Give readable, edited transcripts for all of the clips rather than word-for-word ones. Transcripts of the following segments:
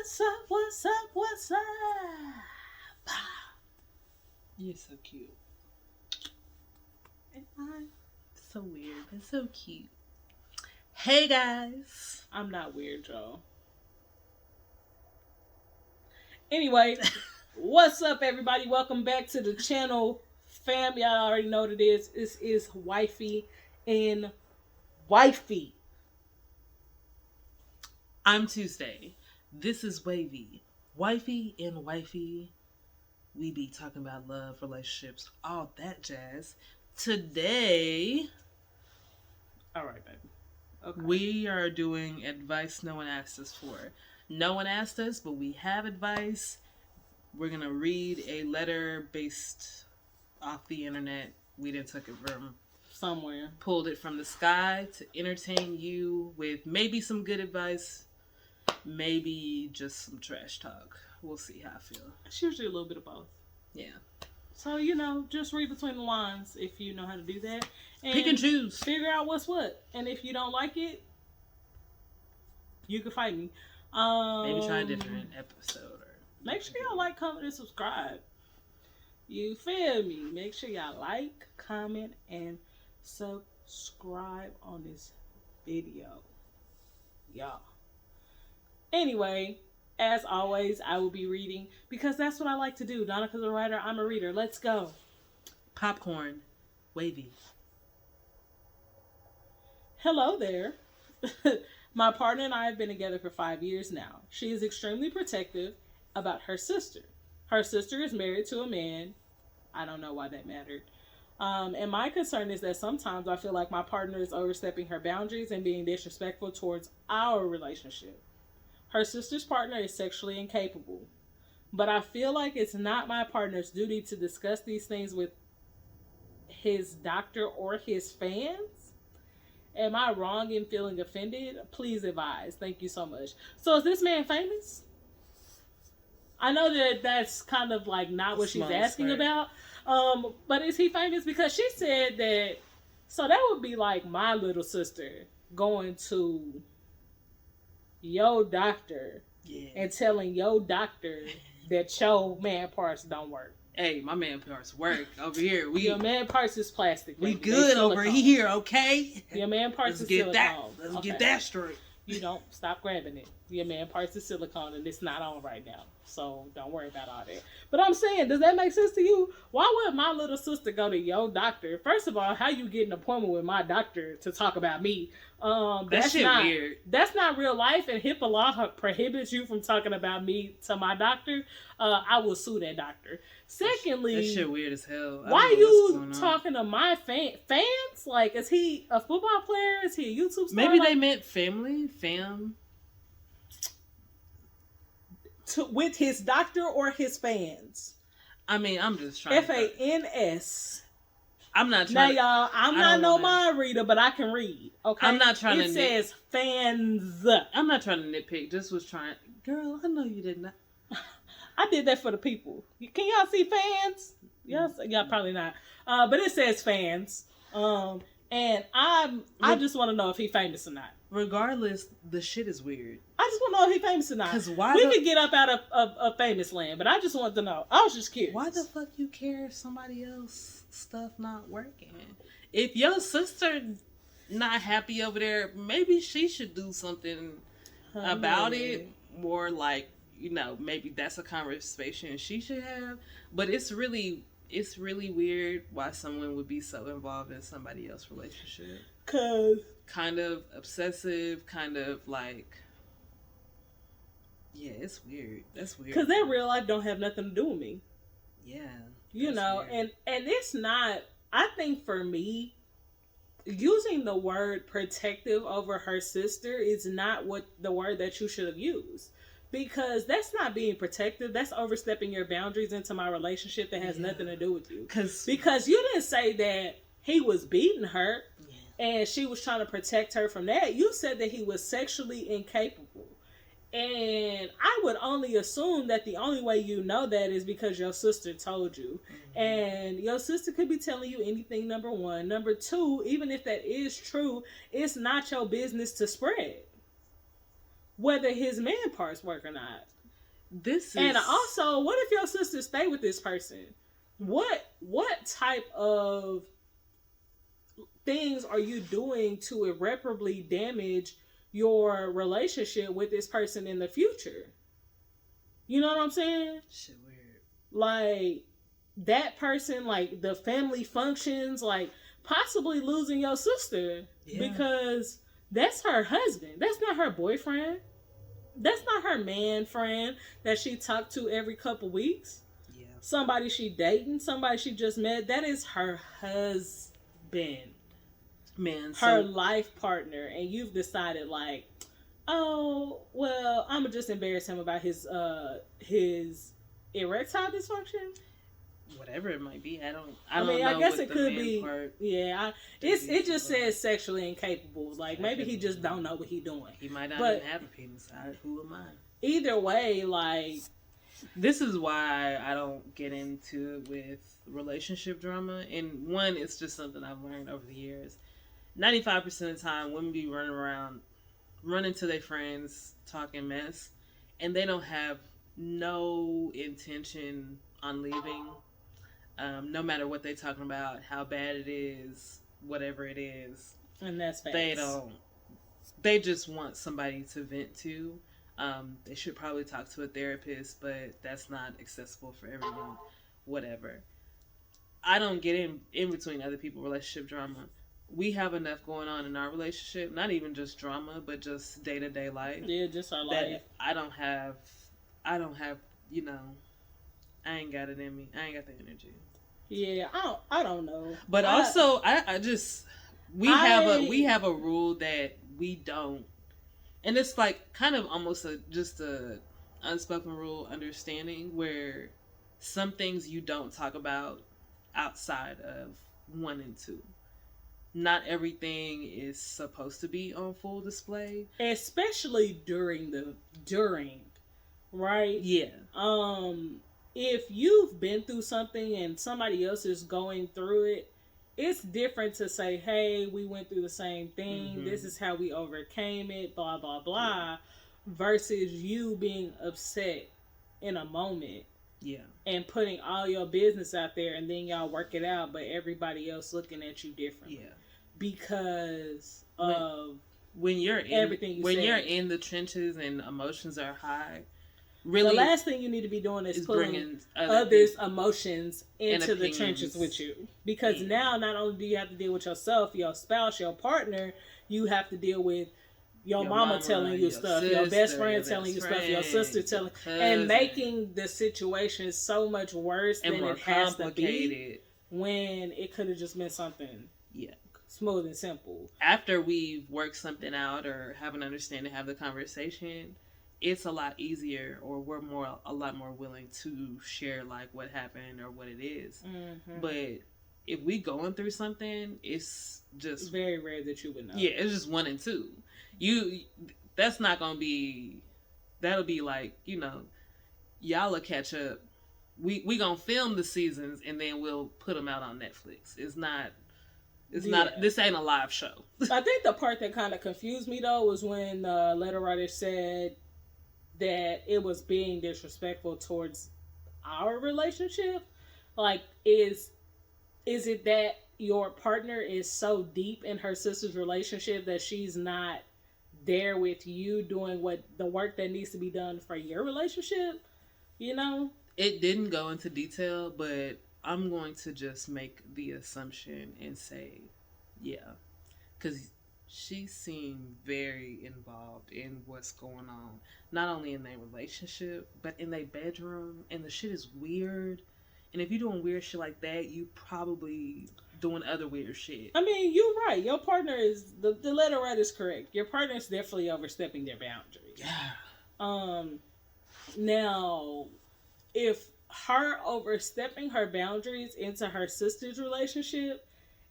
What's up? What's up? What's up? You're so cute. Am I? So weird, but so cute. Hey guys. I'm not weird, Joe. Anyway, what's up, everybody? Welcome back to the channel, fam. Y'all already know what it is. This is Wifey and Wifey. I'm Tuesday. This is Wavy. Wifey and Wifey. We be talking about love, relationships, all that jazz. Today, All right, baby. Okay. we are doing advice no one asked us for. No one asked us, but we have advice. We're going to read a letter based off the internet. We didn't took it from Somewhere. pulled it from the sky to entertain you with maybe some good advice, maybe just some trash talk. We'll see how I feel. It's usually a little bit of both. Yeah. So, just read between the lines if you know how to do that. Pick and choose. Figure out what's what. And if you don't like it, you can fight me. Maybe try a different episode. Or Make sure y'all like, comment, and subscribe. You feel me? Make sure y'all like, comment, and subscribe on this video. Y'all. Anyway, as always, I will be reading because that's what I like to do. Donica's a writer, I'm a reader. Let's go. Popcorn. Wavy. Hello there. My partner and I have been together for 5 years now. She is extremely protective about her sister. Her sister is married to a man. I don't know why that mattered. And my concern is that sometimes I feel like my partner is overstepping her boundaries and being disrespectful towards our relationship. Her sister's partner is sexually incapable. But I feel like it's not my partner's duty to discuss these things with his doctor or his fans. Am I wrong in feeling offended? Please advise. Thank you so much. So is this man famous? I know that that's kind of like not what she's asking about. But is he famous? Because she said that, so that would be like my little sister going to your doctor and telling your doctor that your man parts don't work. Hey, my man parts work over here. Your man parts is plastic. We good over here, okay? Your man parts is silicone. silicone. Let's get that straight. You don't stop grabbing it. Your man parts is silicone and it's not on right now. So don't worry about all that. But I'm saying, does that make sense to you? Why would my little sister go to your doctor? First of all, how you get an appointment with my doctor to talk about me? That shit weird. That's not real life, and HIPAA law prohibits you from talking about me to my doctor. I will sue that doctor. Secondly, that shit weird as hell. Why you talking to my fans? Like, is he a football player? Is he a YouTube star? Maybe they meant family, fam. With his doctor or his fans? I mean, I'm just trying. FANS. I'm not trying. Now, y'all, I'm not no mind reader, but I can read. Okay, I'm not trying to. It says fans. I'm not trying to nitpick. Just was trying. Girl, I know you did not. I did that for the people. Can y'all see fans? Yes, y'all probably not. But it says fans. And I just want to know if he famous or not. Regardless, the shit is weird. I just want to know if he famous or not. Because why we could get up out of famous land, but I just wanted to know. I was just curious. Why the fuck you care if somebody else stuff not working? If your sister not happy over there, maybe she should do something about it. Or like, maybe that's a conversation she should have. But it's really weird why someone would be so involved in somebody else's relationship. Cause kind of obsessive, kind of like, yeah, it's weird. That's weird. Cause that real life don't have nothing to do with me. Yeah. Weird. And it's not, I think for me, using the word protective over her sister is not what the word that you should have used. Because that's not being protective. That's overstepping your boundaries into my relationship that has nothing to do with you. Because you didn't say that he was beating her and she was trying to protect her from that. You said that he was sexually incapable. And I would only assume that the only way you know that is because your sister told you. Mm-hmm. And your sister could be telling you anything, number one. Number two, even if that is true, it's not your business to spread. whether his man parts work or not. This is... And also, what if your sister stay with this person? What type of things are you doing to irreparably damage your relationship with this person in the future? You know what I'm saying? Shit weird. Like, that person, like, the family functions, like, possibly losing your sister because that's her husband. That's not her boyfriend. That's not her man friend that she talked to every couple weeks. Yeah. Somebody she dating, somebody she just met. That is her husband. Man, her life partner. And you've decided, like, oh, well, I'm gonna just embarrass him about his erectile dysfunction. Whatever it might be, I don't mean, know. I guess it could be. It just says sexually incapable. Like, maybe he just don't know what he's doing. He might not even have a penis. Who am I? Either way, like, this is why I don't get into it with relationship drama. And one, it's just something I've learned over the years. 95% of the time, women be running to their friends, talking mess, and they don't have no intention on leaving. No matter what they're talking about, how bad it is, whatever it is. And that's facts. They just want somebody to vent to. They should probably talk to a therapist, but that's not accessible for everyone. Whatever. I don't get in between other people's relationship drama. We have enough going on in our relationship, not even just drama, but just day-to-day life. Yeah, just our life. I don't have, you know, I ain't got it in me. I ain't got the energy. Yeah, I don't know. But also, we have a rule that we don't, and it's like kind of almost just a unspoken rule understanding where some things you don't talk about outside of 1 and 2. Not everything is supposed to be on full display, especially during, right? Yeah. If you've been through something and somebody else is going through it, it's different to say, hey, we went through the same thing. Mm-hmm. This is how we overcame it, blah, blah, blah, versus you being upset in a moment. Yeah. And putting all your business out there and then y'all work it out, but everybody else looking at you differently. Yeah. Because of when you're in everything you're in the trenches and emotions are high. Really, the last thing you need to be doing is putting others' emotions into the trenches with you. Because now, not only do you have to deal with yourself, your spouse, your partner, you have to deal with your mama telling you stuff, your best friend telling you stuff, your sister telling, and making the situation so much worse than it has to be. When it could have just been something, smooth and simple. After we've worked something out or have an understanding, have the conversation, it's a lot easier, or we're a lot more willing to share like what happened or what it is. Mm-hmm. But if we going through something, it's just very rare that you would know. Yeah, it's just 1 and 2. That's not gonna be. That'll be like, you know, y'all will catch up. We gonna film the seasons and then we'll put them out on Netflix. It's not. This ain't a live show. I think the part that kind of confused me though was when the letter writer said that it was being disrespectful towards our relationship. Like, is it that your partner is so deep in her sister's relationship that she's not there with you doing the work that needs to be done for your relationship? You know? It didn't go into detail, but I'm going to just make the assumption and say, yeah. Because she seemed very involved in what's going on. Not only in their relationship, but in their bedroom. And the shit is weird. And if you're doing weird shit like that, you probably doing other weird shit. I mean, you're right. Your partner is... The letter writer is correct. Your partner is definitely overstepping their boundaries. Yeah. Now, if her overstepping her boundaries into her sister's relationship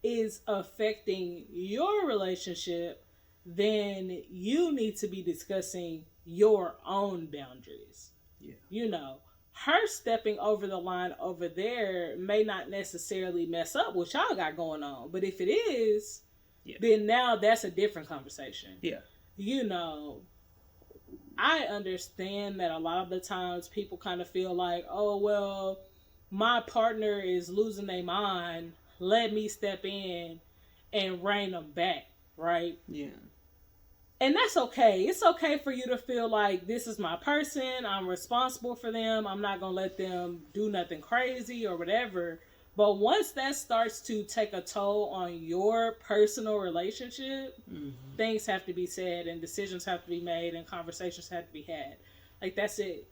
is affecting your relationship, then you need to be discussing your own boundaries. Yeah. You know, her stepping over the line over there may not necessarily mess up what y'all got going on. But if it is, then now that's a different conversation. Yeah. You know, I understand that a lot of the times people kind of feel like, oh, well, my partner is losing their mind. Let me step in and rein them back, right? Yeah. And that's okay. It's okay for you to feel like this is my person. I'm responsible for them. I'm not going to let them do nothing crazy or whatever. But once that starts to take a toll on your personal relationship, things have to be said and decisions have to be made and conversations have to be had. Like, that's it.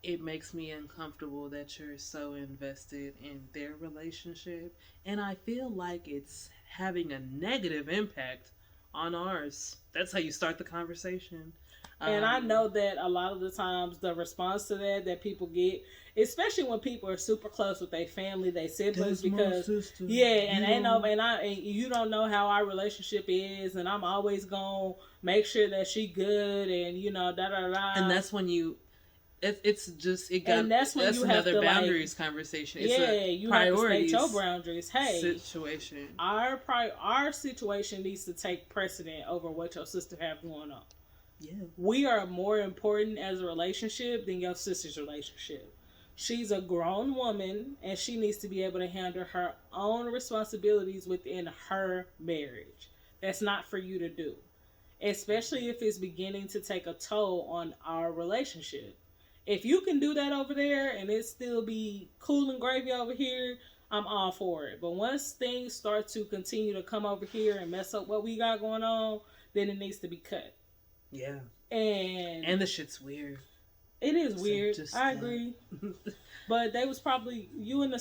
It makes me uncomfortable that you're so invested in their relationship. And I feel like it's having a negative impact on ours. That's how you start the conversation. And I know that a lot of the times the response to that people get, especially when people are super close with their family, their siblings, because and you don't know how our relationship is, and I'm always gonna make sure that she good, and da da da. And that's when it's that's you have another boundaries conversation. It's you have to state your boundaries. Hey, situation. Our situation needs to take precedent over what your sister have going on. Yeah. We are more important as a relationship than your sister's relationship. She's a grown woman and she needs to be able to handle her own responsibilities within her marriage. That's not for you to do. Especially if it's beginning to take a toll on our relationship. If you can do that over there and it still be cool and gravy over here, I'm all for it. But once things start to continue to come over here and mess up what we got going on, then it needs to be cut. Yeah. And the shit's weird. It is weird. I agree. But they was probably, her and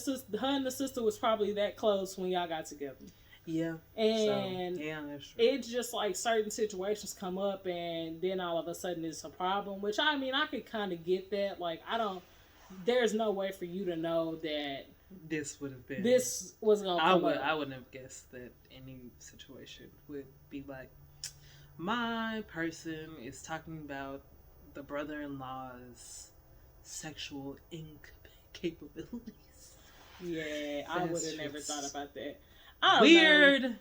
the sister was probably that close when y'all got together. Yeah. And that's true. It's just like certain situations come up and then all of a sudden it's a problem, which I mean, I could kind of get that. Like, there's no way for you to know that this was going to come up. I wouldn't have guessed that any situation would be like, my person is talking about the brother-in-law's sexual incapabilities. Yeah, I would have never thought about that. Weird.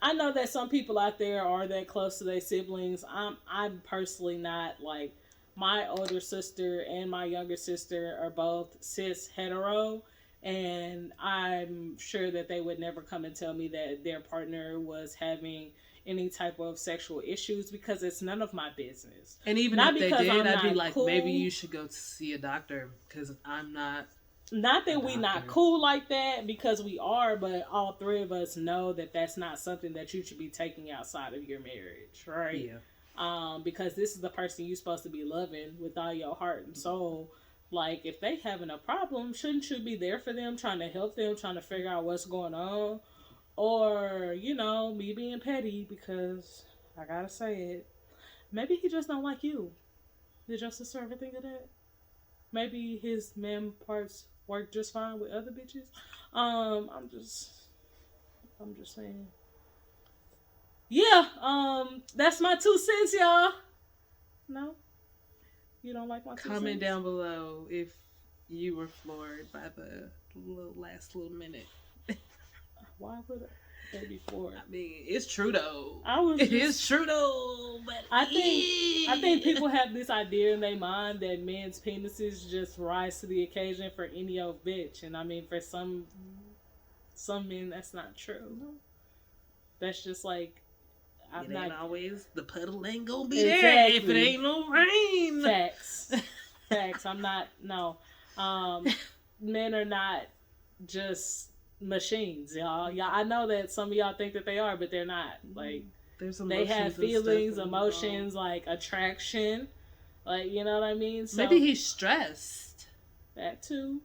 I know that some people out there are that close to their siblings. I'm personally not. Like, my older sister and my younger sister are both cis hetero, and I'm sure that they would never come and tell me that their partner was having any type of sexual issues because it's none of my business. And even if they did, I'd be like, cool. Maybe you should go to see a doctor because I'm not. Not that we not cool like that, because we are, but all three of us know that that's not something that you should be taking outside of your marriage, right? Yeah. Because this is the person you're supposed to be loving with all your heart and soul. Like, if they having a problem, shouldn't you be there for them, trying to help them, trying to figure out what's going on? Or, me being petty, because I gotta say it, maybe he just don't like you. Did your sister ever think of that? Maybe his man parts work just fine with other bitches. I'm just saying. Yeah, that's my 2 cents, y'all. No? You don't like my 2 cents? Comment down below if you were floored by the last little minute. Why would they be floored? I mean, it's true though. It is true though. But I think people have this idea in their mind that men's penises just rise to the occasion for any old bitch, and I mean, for some men, that's not true. That's just like, ain't always, the puddle ain't gonna be there if it ain't no rain. Facts. I'm not. No, men are not just machines, y'all. I know that some of y'all think that they are, but they're not. Like, they have feelings, emotions, like attraction, like, you know what I mean? So maybe he's stressed. That too.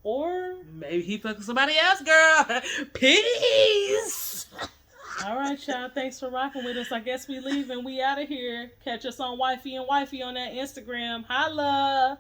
Or maybe he fucking somebody else, girl. Peace. All right, y'all. Thanks for rocking with us. I guess we leave and we out of here. Catch us on Wifey and Wifey on that Instagram. Holla.